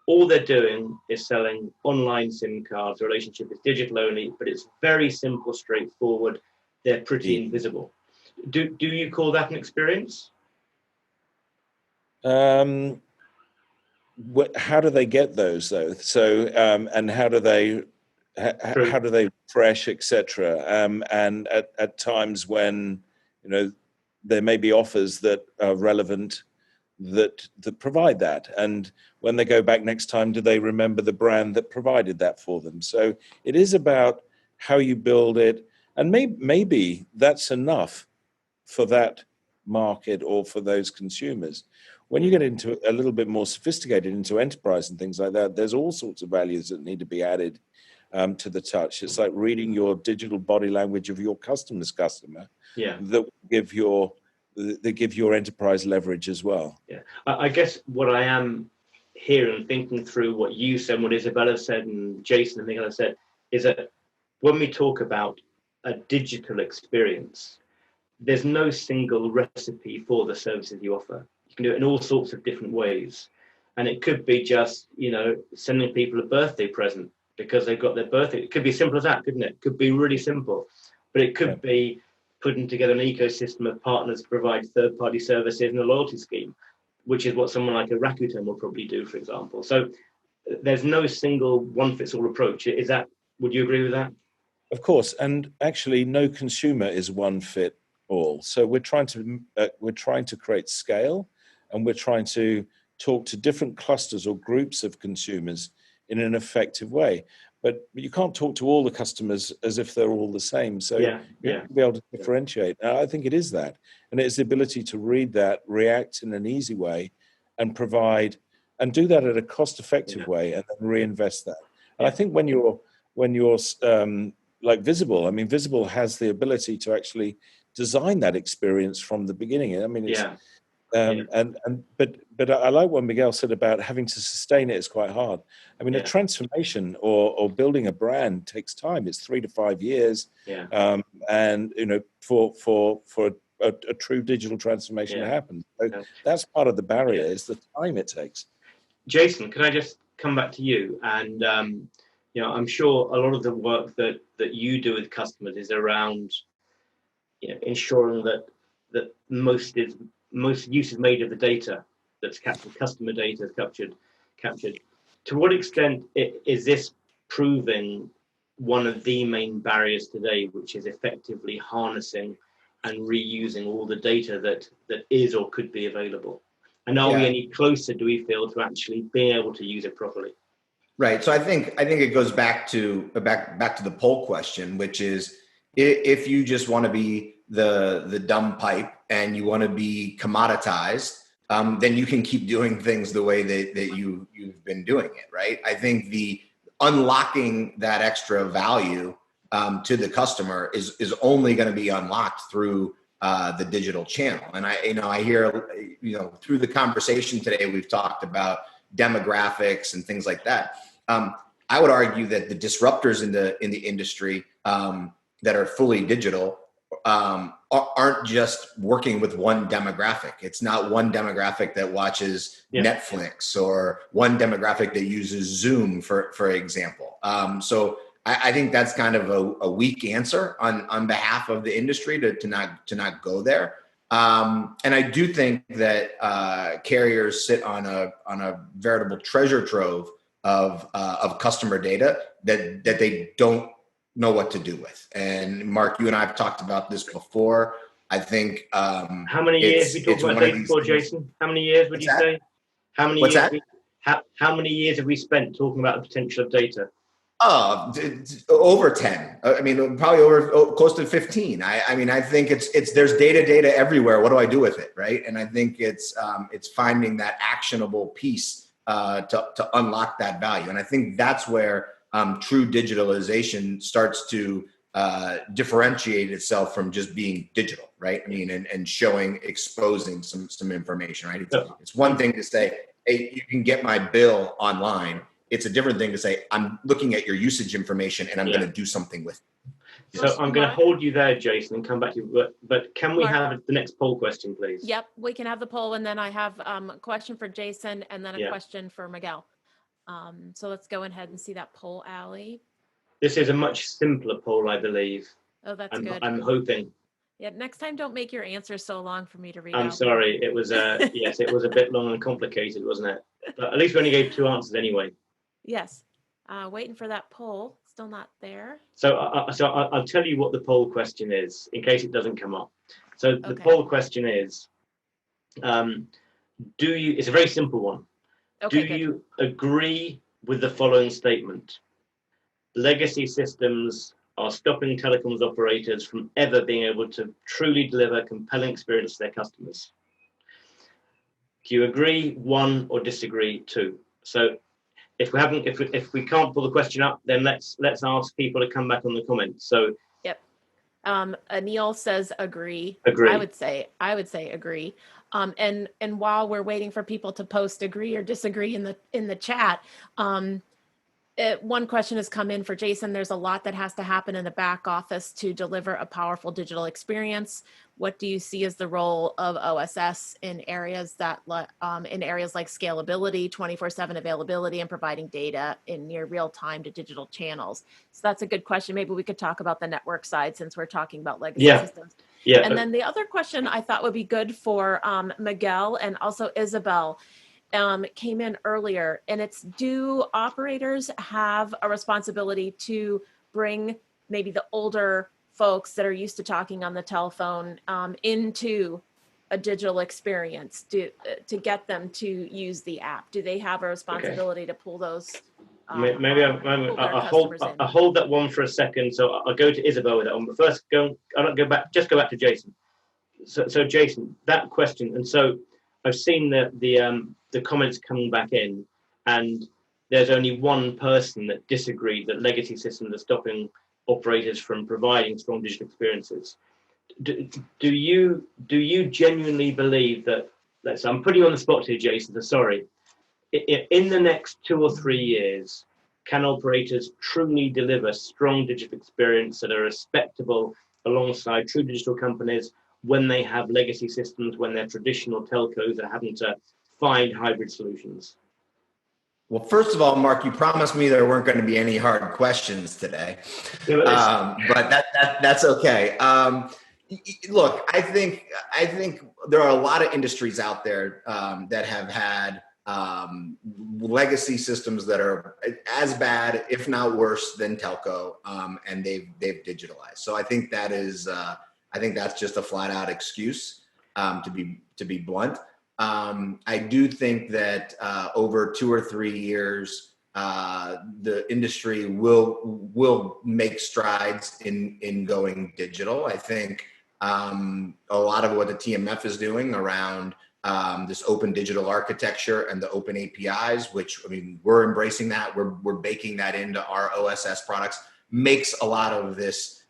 All they're doing is selling online SIM cards. The relationship is digital only, but it's very simple, straightforward. They're pretty invisible. Do you call that an experience? How do they get those though? So and how do they fresh, etc. And at times when there may be offers that are relevant that provide that, and when they go back next time, do they remember the brand that provided that for them? So it is about how you build it, and maybe that's enough for that market or for those consumers. When you get into a little bit more sophisticated, into enterprise and things like that, there's all sorts of values that need to be added to the touch. It's like reading your digital body language of your customer that give your enterprise leverage as well. Yeah, I guess what I am hearing, thinking through what you said, what Isabelle said, and Jason and Miguel said, is that when we talk about a digital experience, there's no single recipe for the services you offer. You can do it in all sorts of different ways. And it could be just, sending people a birthday present because they've got their birthday. It could be simple as that, couldn't it? It could be really simple. But it could be putting together an ecosystem of partners to provide third-party services and a loyalty scheme, which is what someone like a Rakuten will probably do, for example. So there's no single one-fits-all approach. Would you agree with that? Of course, and actually, no consumer is one fit all. So we're trying to create scale, and we're trying to talk to different clusters or groups of consumers in an effective way. But you can't talk to all the customers as if they're all the same. So you have to be able to differentiate. And I think it is that. And it's the ability to read that, react in an easy way, and provide and do that at a cost-effective way, and then reinvest that. And I think when you're like Visible, I mean, Visible has the ability to actually design that experience from the beginning. I mean, it's, but I like what Miguel said about having to sustain it is quite hard. I mean, a transformation or building a brand takes time. It's 3 to 5 years. And you know, for a true digital transformation to happen. So that's part of the barrier is the time it takes. Jason, can I just come back to you? And you know, I'm sure a lot of the work that you do with customers is around, you know, ensuring that most use is made of the data that's captured, customer data is captured. To what extent is this proving one of the main barriers today, which is effectively harnessing and reusing all the data that is or could be available? And are we any closer, do we feel, to actually being able to use it properly? Right. So I think it goes back to the poll question, which is if you just want to be the dumb pipe and you want to be commoditized, then you can keep doing things the way that you've been doing it. Right. I think the unlocking that extra value to the customer is only going to be unlocked through the digital channel. And I hear, you know, through the conversation today, we've talked about demographics and things like that. I would argue that the disruptors in the industry that are fully digital aren't just working with one demographic. It's not one demographic that watches Netflix or one demographic that uses Zoom, for example. So I think that's kind of a weak answer on behalf of the industry to not go there. And I do think that carriers sit on a veritable treasure trove of customer data that they don't know what to do with. And Mark, you and I have talked about this before. I think how many years we talked about data for, Jason? How many years would you say? How many What's years that? How many years have we spent talking about the potential of data? Over 10. I mean, probably over close to 15. I mean, I think it's there's data everywhere. What do I do with it, right? And I think it's finding that actionable piece to unlock that value. And I think that's where true digitalization starts to differentiate itself from just being digital, right? I mean, and exposing some information, right? It's one thing to say, hey, you can get my bill online. It's a different thing to say, I'm looking at your usage information and I'm going to do something with it. So I'm going to hold you there, Jason, and come back to you. But can we have the next poll question, please? Yep, we can have the poll, and then I have a question for Jason, and then a question for Miguel. So let's go ahead and see that poll, Ali. This is a much simpler poll, I believe. Oh, that's good. I'm hoping. Yeah, next time don't make your answers so long for me to read. I'm sorry, it was yes, it was a bit long and complicated, wasn't it? But at least we only gave 2 answers anyway. Yes. Waiting for that poll. Still not there. So I'll tell you what the poll question is in case it doesn't come up. So the poll question is, it's a very simple one. Okay, do you agree with the following statement? Legacy systems are stopping telecoms operators from ever being able to truly deliver compelling experience to their customers. Do you agree, 1, or disagree, 2? So if we can't pull the question up, then let's ask people to come back on the comments. So Anil says agree. Agree. I would say agree. And while we're waiting for people to post agree or disagree in the chat, one question has come in for Jason. There's a lot that has to happen in the back office to deliver a powerful digital experience. What do you see as the role of OSS in areas like scalability, 24/7 availability, and providing data in near real time to digital channels? So that's a good question. Maybe we could talk about the network side since we're talking about legacy systems. Yeah. And then the other question I thought would be good for Miguel and also Isabelle came in earlier, and it's, do operators have a responsibility to bring maybe the older folks that are used to talking on the telephone into a digital experience to get them to use the app? Do they have a responsibility to pull those? Maybe I'll hold that one for a second. So I'll go to Isabelle with that one. But first, go back to Jason. So Jason, that question, and so I've seen the comments coming back in, and there's only one person that disagreed that legacy systems are stopping operators from providing strong digital experiences. Do you genuinely believe that? I'm putting you on the spot here, Jason. So sorry. In the next 2 or 3 years, can operators truly deliver strong digital experience that are respectable alongside true digital companies when they have legacy systems, when their traditional telcos are having to find hybrid solutions? Well, first of all, Mark, you promised me there weren't going to be any hard questions today, but that's okay. Look, I think there are a lot of industries out there that have had legacy systems that are as bad, if not worse, than telco, and they've digitalized. So I think that is I think that's just a flat out excuse, to be blunt. I do think that over 2 or 3 years, the industry will make strides in going digital. I think a lot of what the TMF is doing around this open digital architecture and the open APIs, which, I mean, we're embracing that. We're baking that into our OSS products, makes a lot of this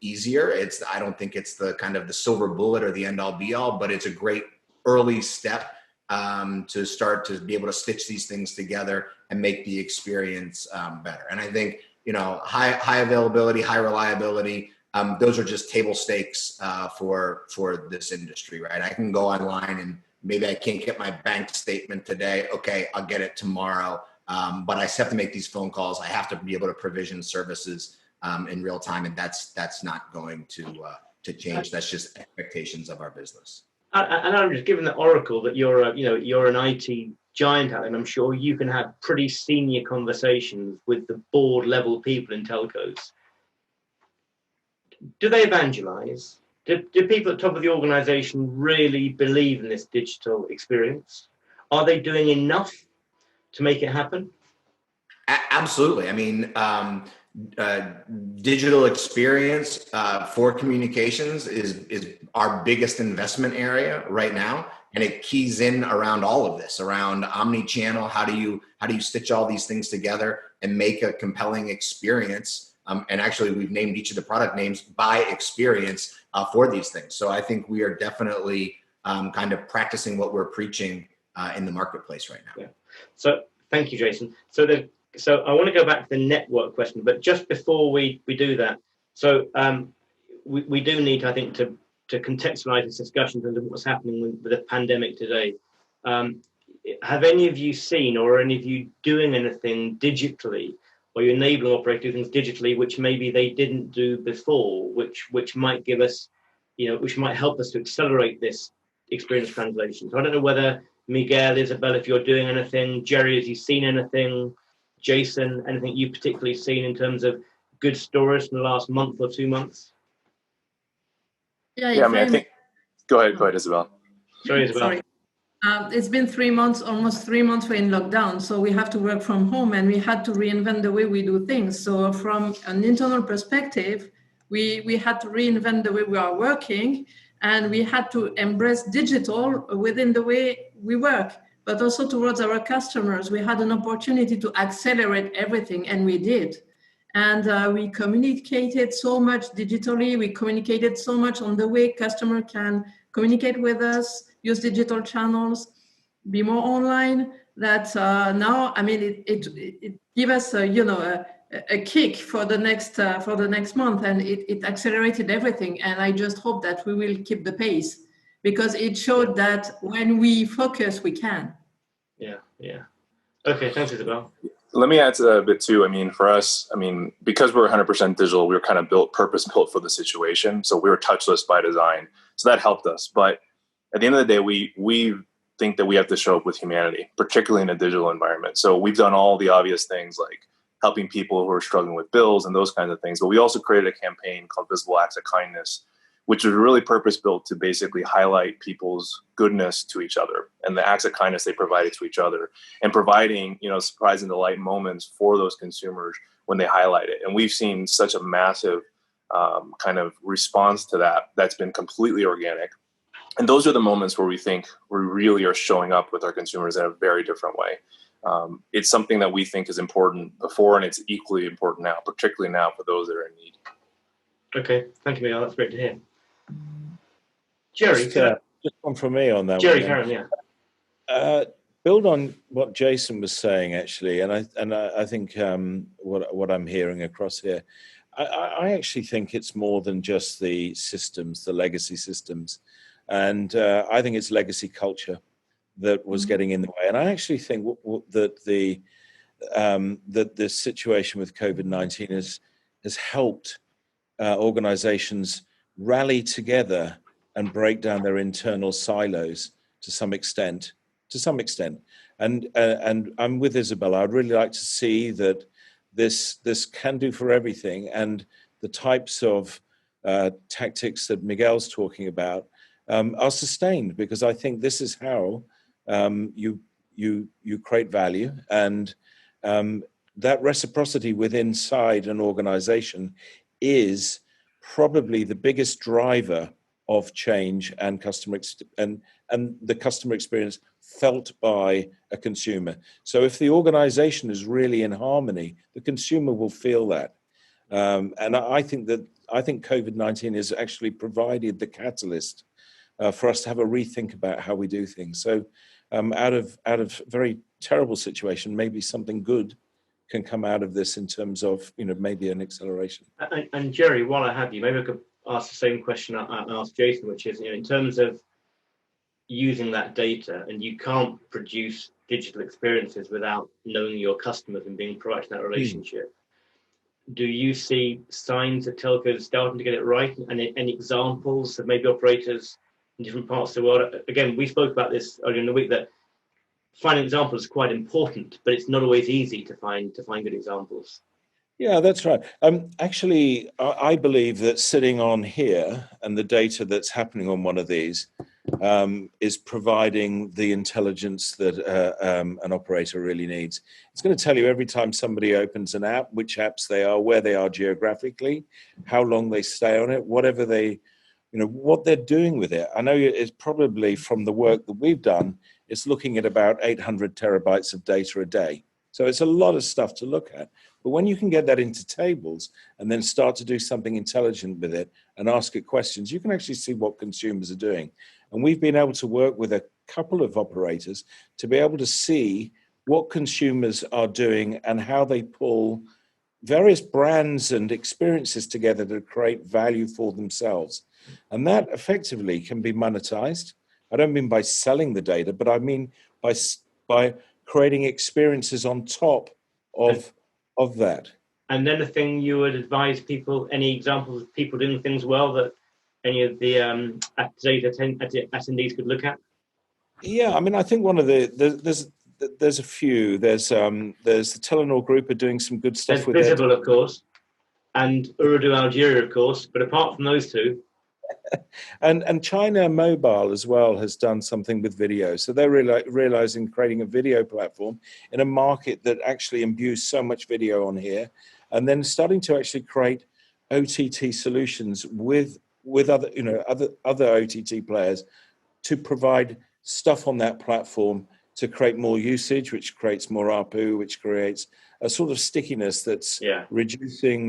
easier. I don't think it's the kind of the silver bullet or the end all be all, but it's a great early step to start to be able to stitch these things together and make the experience better. And I think, high availability, high reliability, those are just table stakes for this industry, right? I can go online and maybe I can't get my bank statement today. Okay, I'll get it tomorrow. But I have to make these phone calls. I have to be able to provision services in real time, and that's not going to change. That's just expectations of our business. And I'm just given the oracle that you're an IT giant, and I'm sure you can have pretty senior conversations with the board level people in telcos. Do they evangelize? Do people at the top of the organization really believe in this digital experience? Are they doing enough to make it happen? Absolutely. I mean, digital experience for communications is our biggest investment area right now, and it keys in around all of this, around omni-channel. How do you stitch all these things together and make a compelling experience? And actually, we've named each of the product names by experience for these things. So I think we are definitely kind of practicing what we're preaching in the marketplace right now. Yeah. So thank you, Jason. So I want to go back to the network question, but just before we do that, so we do need, I think, to contextualize this discussion in terms of what's happening with the pandemic today. Have any of you seen, or are any of you doing anything digitally, or you enabling operators to do things digitally which maybe they didn't do before, which might give us, which might help us to accelerate this experience translation? So I don't know whether Miguel, Isabelle, if you're doing anything, Jerry, have you seen anything? Jason, anything you've particularly seen in terms of good stories in the last month or 2 months? Yeah, I mean, I think. Go ahead, Isabelle. Sorry, Isabelle. Sorry. It's been 3 months, almost 3 months we're in lockdown, so we have to work from home, and we had to reinvent the way we do things. So from an internal perspective, we had to reinvent the way we are working, and we had to embrace digital within the way we work, but also towards our customers. We had an opportunity to accelerate everything, and we did. And we communicated so much digitally. We communicated so much on the way customer can communicate with us, use digital channels, be more online. That now, I mean, it gave us a kick for the next month, and it accelerated everything. And I just hope that we will keep the pace, because it showed that when we focus, we can. Yeah. Okay, thanks, Isabelle. Let me add to that a bit too. I mean, for us, because we're 100% digital, we were kind of purpose-built for the situation. So we were touchless by design. So that helped us. But at the end of the day, we think that we have to show up with humanity, particularly in a digital environment. So we've done all the obvious things like helping people who are struggling with bills and those kinds of things. But we also created a campaign called Visible Acts of Kindness, which was really purpose-built to basically highlight people's goodness to each other and the acts of kindness they provided to each other, and providing, surprise and delight moments for those consumers when they highlight it. And we've seen such a massive kind of response to that. That's been completely organic. And those are the moments where we think we really are showing up with our consumers in a very different way. It's something that we think is important before, and it's equally important now, particularly now for those that are in need. Okay, thank you, Miguel. That's great to hear. Jerry, just one from me on that Jerry, one. Karen, yeah. Build on what Jason was saying, actually, and I think what I'm hearing across here, I actually think it's more than just the systems, the legacy systems, and I think it's legacy culture that was getting in the way. And I actually think that the situation with COVID-19 has helped organizations rally together and break down their internal silos to some extent. And I'm with Isabelle. I'd really like to see that this can do for everything, and the types of tactics that Miguel's talking about are sustained, because I think this is how you create value, and that reciprocity within inside an organization is probably the biggest driver of change and the customer experience felt by a consumer. So if the organization is really in harmony, the consumer will feel that. And I think COVID-19 has actually provided the catalyst for us to have a rethink about how we do things. So out of very terrible situation, maybe something good can come out of this in terms of, maybe an acceleration. And Jerry, while I have you, maybe I could ask the same question I asked Jason, which is, in terms of using that data, and you can't produce digital experiences without knowing your customers and being proactive in that relationship. Do you see signs that telcos are starting to get it right, and any examples of maybe operators in different parts of the world? Again, we spoke about this earlier in the week, that finding examples is quite important, but it's not always easy to find good examples. Yeah, that's right. Actually, I believe that sitting on here and the data that's happening on one of these is providing the intelligence that an operator really needs. It's going to tell you every time somebody opens an app, which apps they are, where they are geographically, how long they stay on it, whatever they, what they're doing with it. I know it's probably, from the work that we've done, it's looking at about 800 terabytes of data a day. So it's a lot of stuff to look at. But when you can get that into tables and then start to do something intelligent with it and ask it questions, you can actually see what consumers are doing. And we've been able to work with a couple of operators to be able to see what consumers are doing and how they pull various brands and experiences together to create value for themselves. And that effectively can be monetized. I don't mean by selling the data, but I mean by creating experiences on top of that. And then the thing you would advise people, any examples of people doing things well that any of the attendees could look at? Yeah, I mean, I think one of there's a few. There's the Telenor Group are doing some good stuff. There's with Visible, of course, and Ooredoo Algeria, of course. But apart from those two, and China Mobile as well has done something with video. So they're realizing creating a video platform in a market that actually imbues so much video on here, and then starting to actually create OTT solutions with other OTT players to provide stuff on that platform to create more usage, which creates more ARPU, which creates a sort of stickiness that's reducing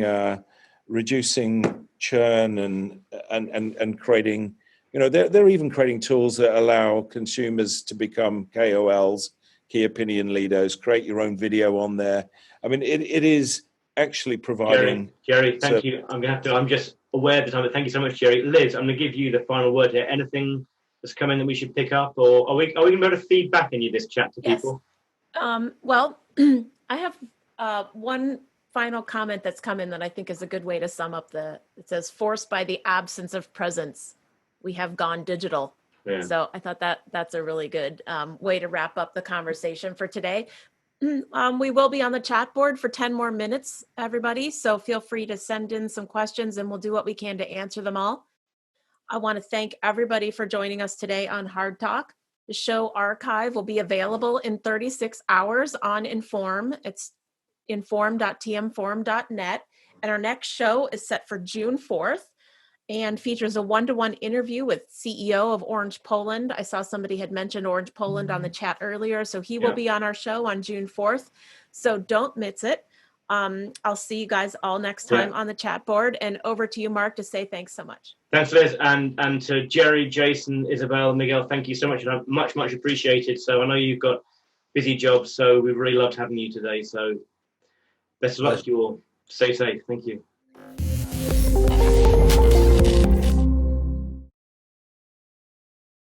churn and creating, they're even creating tools that allow consumers to become KOLs, key opinion leaders, create your own video on there. I mean, it is actually providing. Jerry, thank you. I'm just aware of the time, but thank you so much, Jerry. Liz, I'm going to give you the final word here. Anything that's coming that we should pick up, or are we going to be able to feed back any of this chat to people? Well, I have one final comment that's come in that I think is a good way to sum up it says, forced by the absence of presence, we have gone digital. Yeah. So I thought that's a really good way to wrap up the conversation for today. We will be on the chat board for 10 more minutes, everybody. So feel free to send in some questions and we'll do what we can to answer them all. I want to thank everybody for joining us today on Hard Talk. The show archive will be available in 36 hours on Inform. It's inform.tmforum.net. And our next show is set for June 4th. and features a one-to-one interview with CEO of Orange Poland. I saw somebody had mentioned Orange Poland on the chat earlier, so he will be on our show on June 4th. So don't miss it. I'll see you guys all next time on the chat board, and over to you, Mark, to say thanks so much. Thanks, Liz, and to Jerry, Jason, Isabelle, Miguel, thank you so much, and much appreciated. So I know you've got busy jobs, so we've really loved having you today. So best of luck to you all. Stay safe. Thank you.